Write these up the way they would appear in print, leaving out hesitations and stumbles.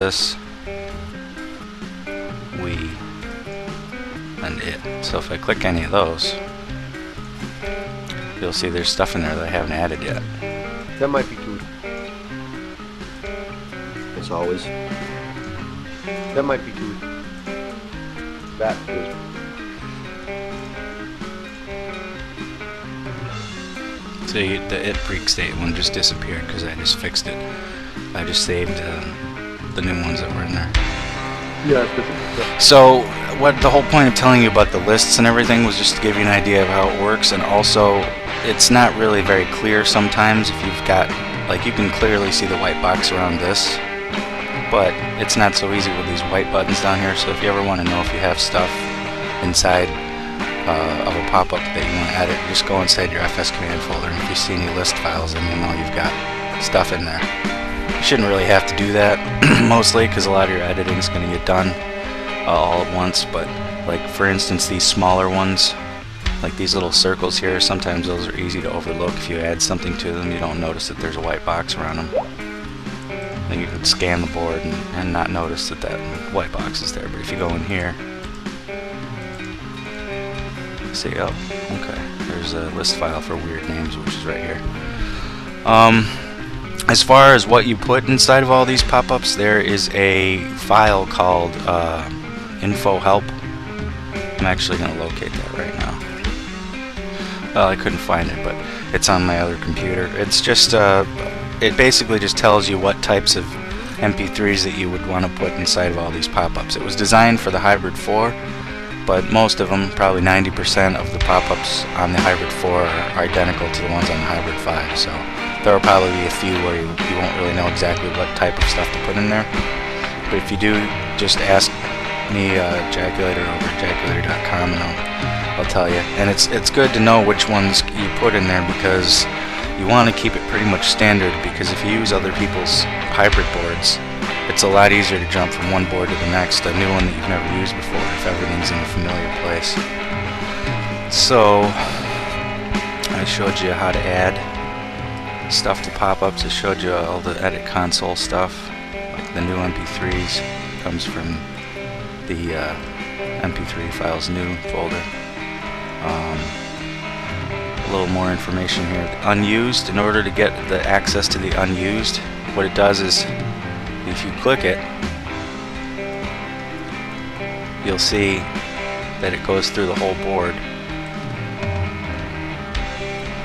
this, we, and it. So if I click any of those, you'll see there's stuff in there that I haven't added yet. That might be good. As always. That might be good. That is. See, the it freak state one just disappeared because I just fixed it. I just saved the new ones that were in there. Yeah. So what the whole point of telling you about the lists and everything was just to give you an idea of how it works, and also it's not really very clear sometimes if you've got, like, you can clearly see the white box around this, but it's not so easy with these white buttons down here. So if you ever want to know if you have stuff inside of a pop-up that you want to edit, just go inside your FS command folder, and if you see any list files, then you'll know you've got stuff in there. You shouldn't really have to do that mostly because a lot of your editing is going to get done all at once, but like for instance these smaller ones, like these little circles here, sometimes those are easy to overlook. If you add something to them, you don't notice that there's a white box around them. Then you can scan the board and not notice that that white box is there, but if you go in here, see, oh, okay, there's a list file for weird names, which is right here. As far as what you put inside of all these pop-ups, there is a file called info help. I'm actually going to locate that right now. Well, I couldn't find it, but it's on my other computer. It's just, it basically just tells you what types of MP3s that you would want to put inside of all these pop-ups. It was designed for the Hybrid 4, but most of them, probably 90% of the pop-ups on the Hybrid 4 are identical to the ones on the Hybrid 5, so there will probably be a few where you won't really know exactly what type of stuff to put in there. But if you do, just ask me, Jaculator, over at jaculator.com, and I'll tell you. And it's good to know which ones you put in there, because you want to keep it pretty much standard, because if you use other people's hybrid boards, it's a lot easier to jump from one board to the next, a new one that you've never used before, if everything's in a familiar place. So I showed you how to add stuff to pop-ups. I showed you all the edit console stuff, like the new MP3s comes from the MP3 files new folder. A little more information here. The unused, in order to get the access to the unused, what it does is if you click it, you'll see that it goes through the whole board.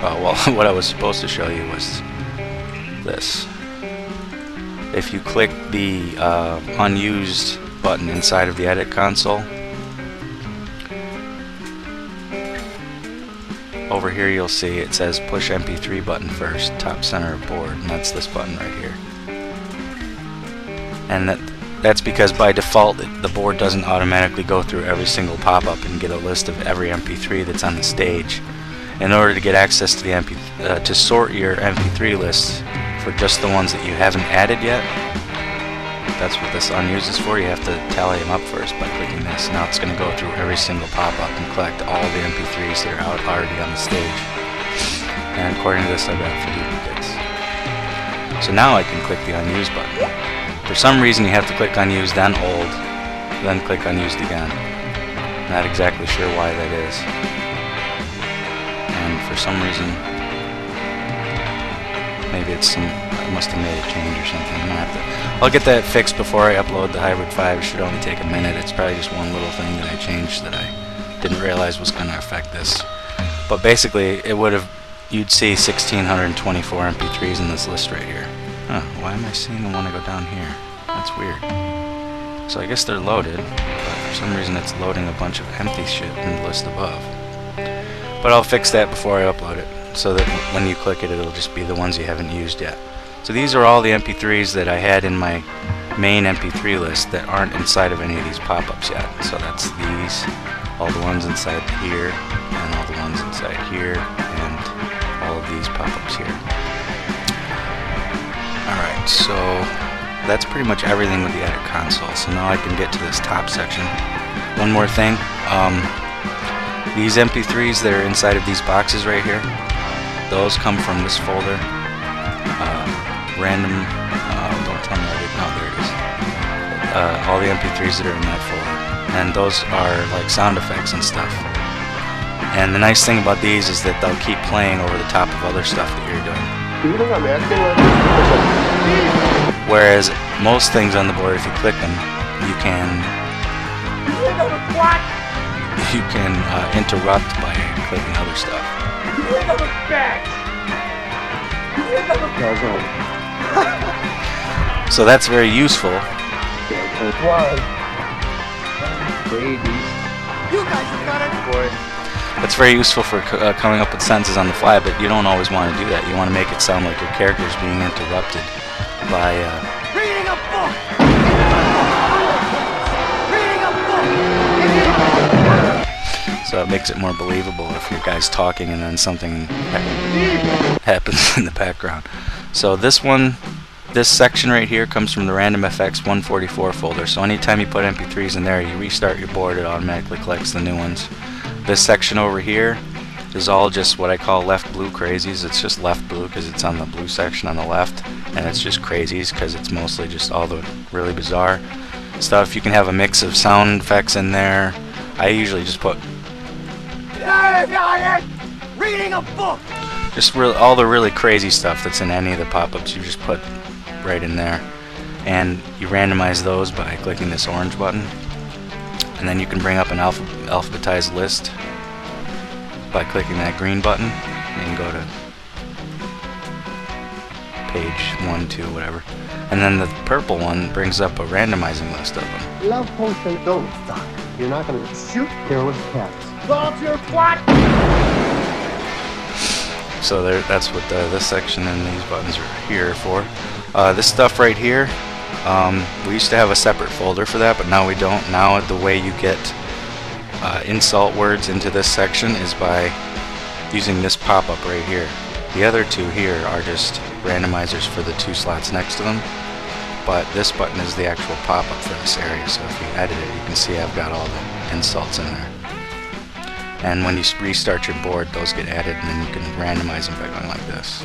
Well, what I was supposed to show you was this. If you click the unused button inside of the edit console, over here you'll see it says push MP3 button first, top center of board, and that's this button right here. And that's because by default the board doesn't automatically go through every single pop-up and get a list of every MP3 that's on the stage. In order to get access to the to sort your MP3 lists for just the ones that you haven't added yet, that's what this unused is for. You have to tally them up first by clicking this. Now it's going to go through every single pop-up and collect all the MP3s that are already on the stage. And according to this, I've got for duplicates. So now I can click the unused button. For some reason you have to click unused, then old, then click unused again. Not exactly sure why that is. And for some reason, maybe it's I must have made a change or something. I'll get that fixed before I upload the Hybrid 5. It should only take a minute. It's probably just one little thing that I changed that I didn't realize was going to affect this. But basically, you'd see 1,624 MP3s in this list right here. Huh, why am I seeing the one I go down here? That's weird. So I guess they're loaded, but for some reason it's loading a bunch of empty shit in the list above. But I'll fix that before I upload it, so that when you click it, it'll just be the ones you haven't used yet. So these are all the MP3s that I had in my main MP3 list that aren't inside of any of these pop-ups yet. So that's these, all the ones inside here, and all the ones inside here, and all of these pop-ups here. Alright, so that's pretty much everything with the edit console. So now I can get to this top section. One more thing. These MP3s that are inside of these boxes right here, those come from this folder. Random, don't tell me where it is. No, there it is. all the MP3s that are in that folder, and those are like sound effects and stuff. And the nice thing about these is that they'll keep playing over the top of other stuff that you're doing. Do you think I'm acting like this? Whereas most things on the board, if you click them, you can interrupt by clicking other stuff. So that's very useful. That's very useful for coming up with sentences on the fly, but you don't always want to do that. You want to make it sound like your character's being interrupted by Reading a book! so it makes it more believable if your guy's talking and then something happens in the background. So this section right here comes from the Random FX 144 folder. So anytime you put MP3s in there, you restart your board, it automatically collects the new ones. This section over here is all just what I call left blue crazies. It's just left blue because it's on the blue section on the left, and it's just crazies because it's mostly just all the really bizarre stuff. You can have a mix of sound effects in there. I usually just put Reading a book! just all the really crazy stuff that's in any of the pop-ups. You just put right in there, and you randomize those by clicking this orange button, and then you can bring up an alphabetized list by clicking that green button, and you can go to page 1, 2, whatever, and then the purple one brings up a randomizing list of them. Love potion, don't stop. You're not gonna shoot careless cats. Volunteer what? So that's what this section and these buttons are here for. This stuff right here, we used to have a separate folder for that, but now we don't. Now the way you get insult words into this section is by using this pop-up right here. The other two here are just randomizers for the two slots next to them, but this button is the actual pop-up for this area. So if you edit it, you can see I've got all the insults in there. And when you restart your board, those get added, and then you can randomize them by going like this.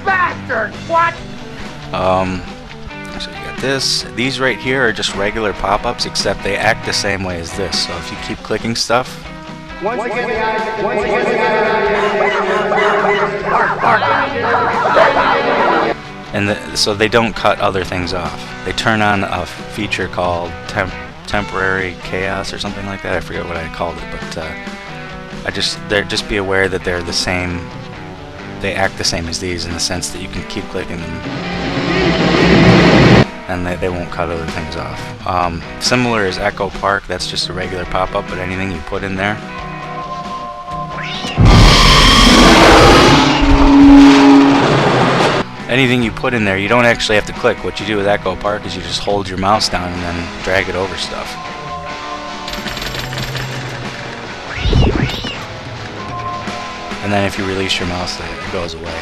Bastard! What? So you got this. These right here are just regular pop-ups, except they act the same way as this. So if you keep clicking stuff, so they don't cut other things off. They turn on a feature called temporary chaos or something like that. I forget what I called it, but just be aware that they're the same. They act the same as these in the sense that you can keep clicking them, and they won't cut other things off. Similar is Echo Park. That's just a regular pop-up, but anything you put in there, you don't actually have to click. What you do with Echo Park is you just hold your mouse down and then drag it over stuff. And then if you release your mouse, it goes away.